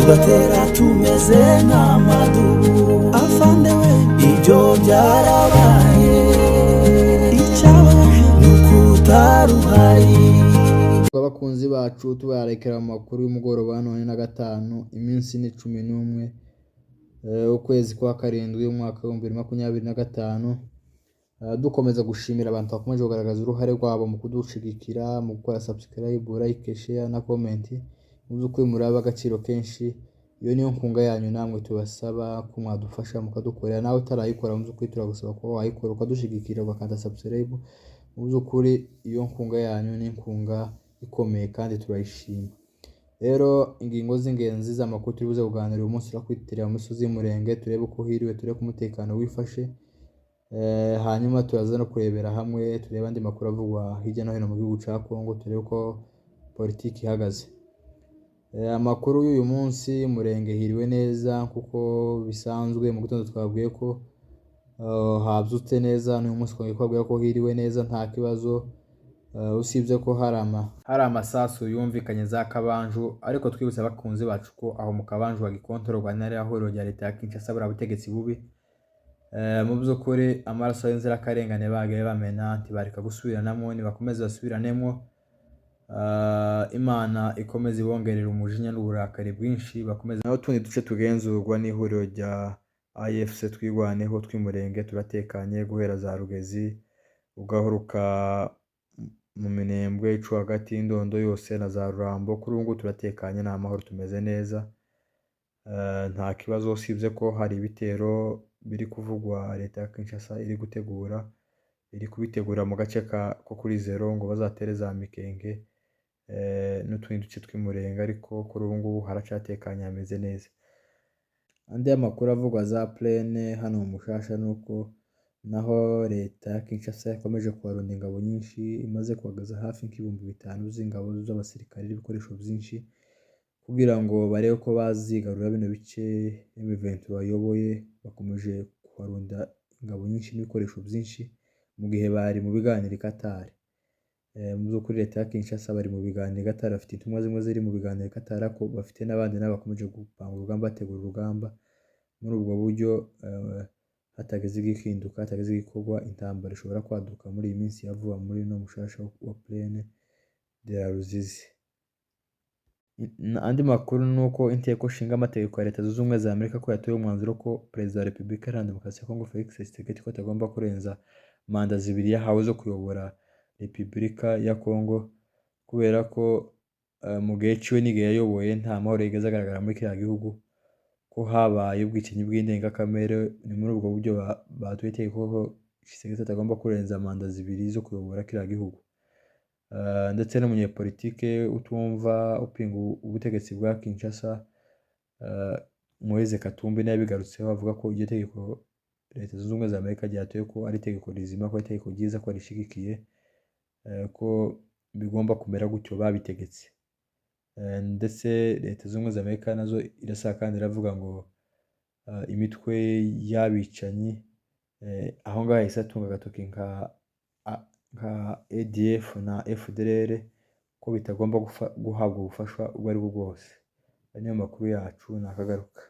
tugatera tumeze nk'amadubu. Afande we, ibyo byarabaye, icyababaje ni uko utari uhari. Abakunzi bacu tubarekera amakuru y'umugoroba none na gatanu iminsi ni 11 ukwezi kwa karindwi umwaka wa 2025. Dukomeza gushimira abantu bakomeje kugaragaza uruhare rwabo mu kudushigikira, mu gukora subscribe, like, share na comment. Mu by'ukuri muri ab'agaciro kenshi, iyo niyo nkunga yanyu namwe tubasaba ko mwadufasha mukadukorera. Nawe utarayikora mu by'ukuri turagusaba ko wayikora ukadushigikira ugakanda subscribe. Mu by'ukuri iyo nkunga yanyu ni inkunga ikomeye kandi turayishima. Rero ingingo z'ingenzi z'amakuru turi buze kuganira uyu munsi turakwitira mu misozi y'umurenge, turebe uko hiriwe, turebe ko umutekano wifashe. Hanyuma turaza no kurebera hamwe, turebe andi makuru avugwa hirya no hino mu gihugu cya Kongo, turebe uko politiki ihagaze. Amakuru y'uyu munsi, umurenge hiriwe neza kuko bisanzwe. Mu gitondo twabwiye ko habyutse neza, n'uyu munsi twabwiye ko hiriwe neza nta kibazo. Usibye ko hari amasasu yumvikanye za Kabanju, ariko twibutse abakunzi bacu ko aho mu Kabanju bagikontororwa n'ari ahuriro rya leta ya Kinshasa buriya butegetsi bubi. Mu by'ukuri amaraso y'inzirakarengane bagaye bamena, ntibareka gusubiranamo, nibakomeze basubiranemo. Imana ikomeze ibongerera umujinya n'uburakari bwinshi, bakomeze naho tundi duce tugenzurwa n'ihuriro rya AFC twigwaneho tw'imurenge turatekanye, guhera za Rugezi ugahuruka mu Minembwe, icu hagati y'Indondo yose na za Rurambo. Kuri ubu turatekanye, ni amahoro, tumeze neza, nta kibazo. Usibye ko hari ibitero biri kuvugwa leta ya Kinshasa iri kubitegura mu gace ko kuri Zero ngo bazatere za Mikenge n'utundi duce tw'imurenge, ariko kuri ubu ngubu haracatekanye, hameze neza. Andi y'amakuru avugwa za Plaine hano mu Mushasha nuko naho leta ya Kinshasa yakomeje kuharunda ingabo nyinshi, imaze kuhagaza hafi nk'ibihumbi 5 z'ingabo z'abasirikare n'ibikoresho byinshi, kugira ngo barebe ko bazigarura bino bice M23 bayoboye. Bakomeje kuharunda ingabo nyinshi n'ibikoresho byinshi mu gihe bari mu biganiro i Qatar. Mu by'ukuri leta ya Kinshasa bari mu biganiro i Qatar, bafite intumwa zimwe ziri mu biganiro i Qatar, ariko bafite n'abandi nabo bakomeje gupanga urugamba, bategura urugamba. Muri ubwo buryo hatageze igihinduka, hatageze igikorwa, intambara ishobora kwaduka muri iyi minsi ya vuba muri no Mushasha wa Plaine de la Ruzizi. Andi makuru nuko inteko nshinga amategeko ya Leta Zunze Ubumwe za Amerika ko yatoye umwanzuro ko Perezida wa Repubulika Iharanira Demokarasi ya Kongo Felix Tshisekedi ko atagomba kurenza manda 2 yahawe zo kuyobora Repubulika ya Kongo, kubera ko mu gihe ciwe n'igihe yayoboye nta mahoro yigeze agaragara muri kiriya gihugu, ko habaye ubwicanyi bw'indengakamere. Ni muri ubwo buryo batoye itegeko ko Tshisekedi atagomba kurenza manda 2 zo kuyobora kiriya gihugu. Ndetse n'umunyepolitike utumva upinga ubutegetsi bwa Kinshasa, Moise Katumbi, nawe bigarutseho avuga ko iryo tegeko Leta Zunze Ubumwe za Amerika ryatoye ko ari itegeko rizima, ko ari itegeko ryiza, ko rishigikiye, ko bigomba kumera gutyo babitegetse. Ndetse Leta Zunze Ubumwe za Amerika nazo irasaka kandi iravuga ngo imitwe y'abicanyi aho ngaho yahise atunga agatoki nka ADF na FDLR ko bitagomba guhabwa ubufasha ubwo ari bwo bwose. Ayo niyo makuru yacu, nakagaruka.